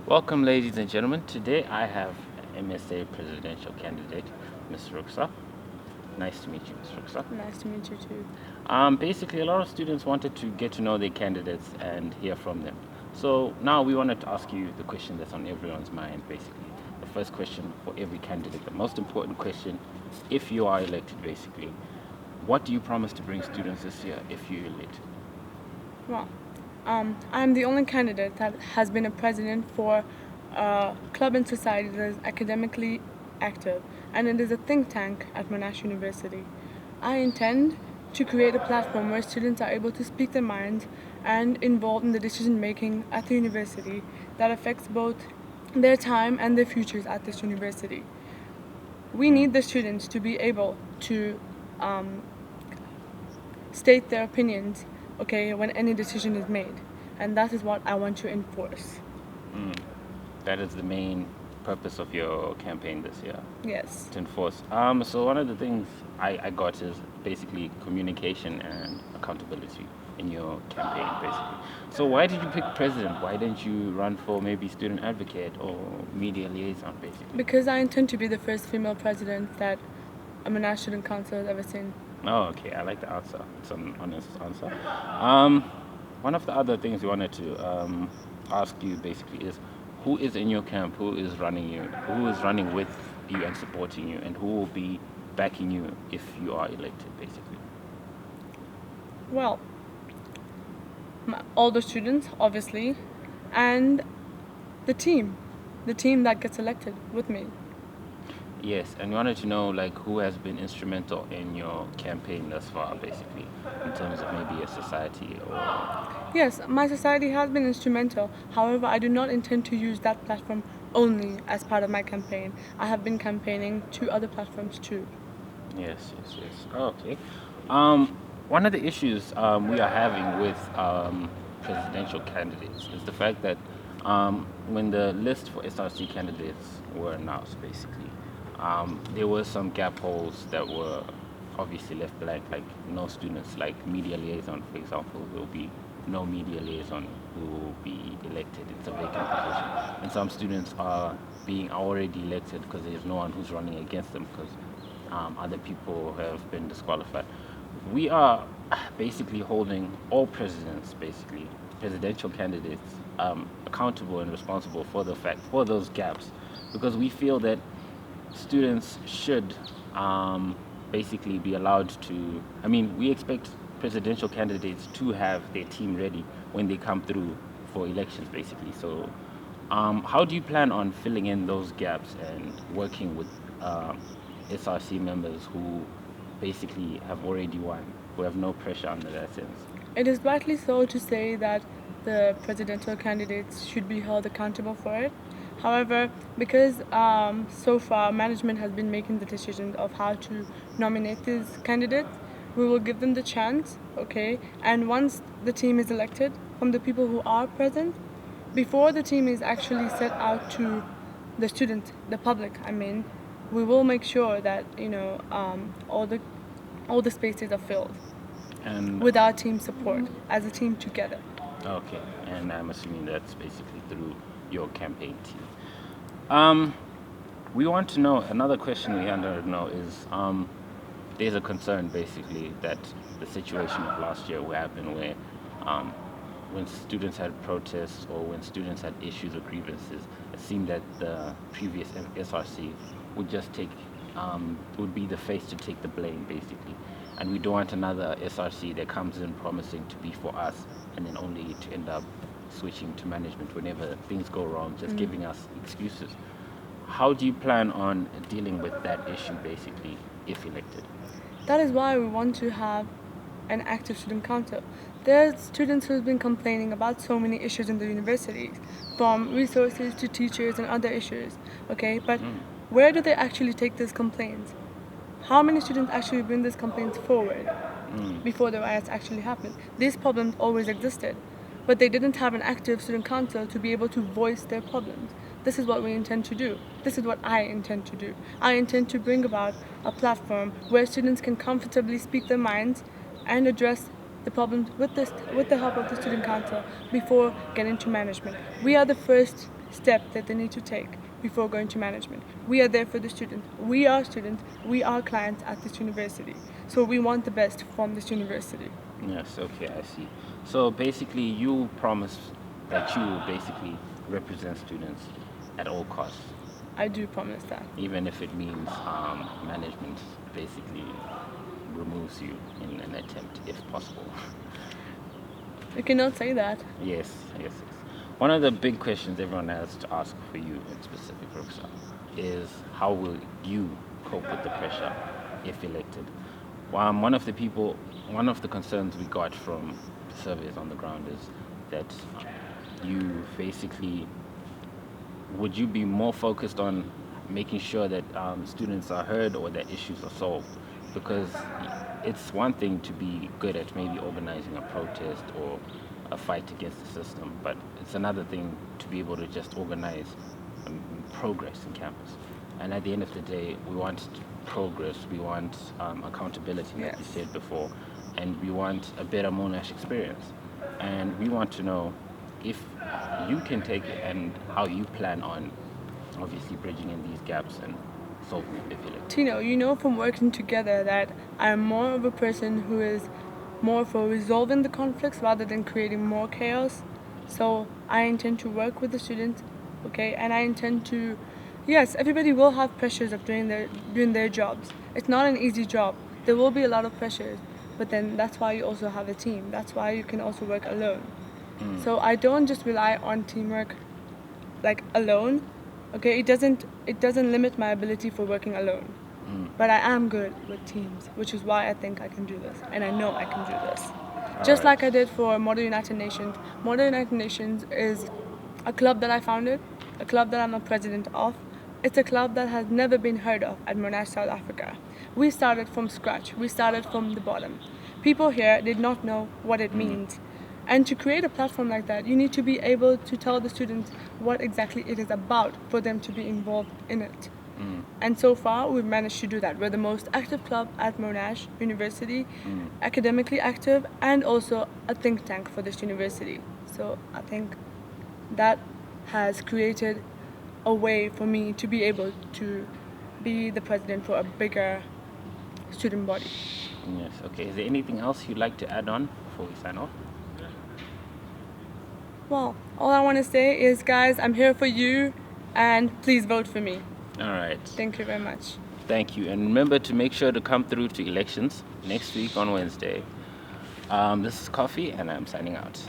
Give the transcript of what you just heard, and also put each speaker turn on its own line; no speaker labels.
Welcome, ladies and gentlemen. Today I have MSA presidential candidate, Ms. Rukhsar. Nice to meet you, Ms. Rukhsar.
Nice to meet you too.
Basically, a lot of students wanted to get to know their candidates and hear from them. So now we wanted to ask you the question that's on everyone's mind, basically. The first question for every candidate, the most important question, if you are elected, basically. What do you promise to bring students this year if you're elected?
Well, I'm the only candidate that has been a president for a club and society that is academically active, and it is a think tank at Monash University. I intend to create a platform where students are able to speak their minds and involved in the decision making at the university that affects both their time and their futures at this university. We need the students to be able to um, state their opinions, okay, when any decision is made. And that is what I want to enforce.
Mm. That is the main purpose of your campaign this year.
Yes.
To enforce. So one of the things I got is basically communication and accountability in your campaign, basically. So why did you pick president? Why didn't you run for maybe student advocate or media liaison, basically?
Because I intend to be the first female president that a Monash Student Council has ever seen.
Oh, okay. I like the answer. It's an honest answer. One of the other things we wanted to ask you basically is who is in your camp, who is running you, who is running with you and supporting you, and who will be backing you if you are elected, basically.
Well, all the students, obviously, and the team that gets elected with me.
Yes, and we wanted to know like who has been instrumental in your campaign thus far, basically, in terms of maybe a society or.
Yes, my society has been instrumental. However, I do not intend to use that platform only as part of my campaign. I have been campaigning to other platforms too.
Yes. Oh, okay. One of the issues we are having with presidential candidates is the fact that when the list for SRC candidates were announced, basically, there were some gap holes that were obviously left blank, like no students, like media liaison, for example, there will be no media liaison who will be elected. It's a vacant position. And some students are being already elected because there's no one who's running against them because other people have been disqualified. We are basically holding all presidents, basically presidential candidates, accountable and responsible for the fact for those gaps, because we feel that students should basically be allowed to. I mean, we expect presidential candidates to have their team ready when they come through for elections, basically. So, how do you plan on filling in those gaps and working with SRC members who basically have already won, who have no pressure under that sense?
It is rightly so to say that the presidential candidates should be held accountable for it. However, because so far management has been making the decision of how to nominate these candidates, we will give them the chance, okay? And once the team is elected from the people who are present, before the team is actually set out to the student, the public, I mean, we will make sure that all the spaces are filled
And
with our team support as a team together.
okay, and I'm assuming that's basically through your campaign team. We want to know, another question we wanted to know is there's a concern basically that the situation of last year will happen where when students had protests or when students had issues or grievances, it seemed that the previous SRC would just take, would be the face to take the blame basically. And we don't want another SRC that comes in promising to be for us and then only to end up switching to management whenever things go wrong, just giving us excuses. How do you plan on dealing with that issue basically if elected?
That is why we want to have an active student council. There are students who have been complaining about so many issues in the universities, from resources to teachers and other issues. Okay, but where do they actually take these complaints? How many students actually bring these complaints forward before the riots actually happened? These problems always existed, but they didn't have an active student council to be able to voice their problems. This is what we intend to do. This is what I intend to do. I intend to bring about a platform where students can comfortably speak their minds and address the problems with the help of the student council before getting to management. We are the first step that they need to take before going to management. We are there for the students. We are students. We are clients at this university. So we want the best from this university.
Yes, okay, I see. So basically, you promise that you will basically represent students at all costs,
I do promise that.
even if it means management basically removes you in an attempt, if possible.
You cannot say that.
Yes, yes, yes. One of the big questions everyone has to ask for you in specific, Rukhsar, is how will you cope with the pressure if elected? One of the concerns we got from surveys on the ground is that you basically, would you be more focused on making sure that students are heard or that issues are solved? Because it's one thing to be good at maybe organizing a protest or a fight against the system, but it's another thing to be able to just organize progress in campus. And at the end of the day, we want progress, we want accountability, like you
Yes.
said before, and we want a better Monash experience. And we want to know if you can take it and how you plan on obviously bridging in these gaps and solving it if you like.
Tino, you know from working together that I'm more of a person who is more for resolving the conflicts rather than creating more chaos. So I intend to work with the students, okay, and I intend to, yes, everybody will have pressures of doing their jobs. It's not an easy job. There will be a lot of pressures, but then that's why you also have a team. That's why you can also work alone. So I don't just rely on teamwork like alone. Okay, it doesn't limit my ability for working alone. But I am good with teams, which is why I think I can do this, and I know I can do this. Just
right.
like I did for Model United Nations. Model United Nations is a club that I founded, a club that I'm a president of. It's a club that has never been heard of at Monash, South Africa. We started from scratch. We started from the bottom. People here did not know what it means. And to create a platform like that, you need to be able to tell the students what exactly it is about for them to be involved in it. And so far, we've managed to do that. We're the most active club at Monash University, academically active, and also a think tank for this university. So I think that has created a way for me to be able to be the president for a bigger student body.
Yes, okay. Is there anything else you'd like to add on before we sign off?
Well, all I want to say is, guys, I'm here for you, and please vote for me.
All right.
Thank you very much.
Thank you. And remember to make sure to come through to elections next week on Wednesday. This is Coffee, and I'm signing out.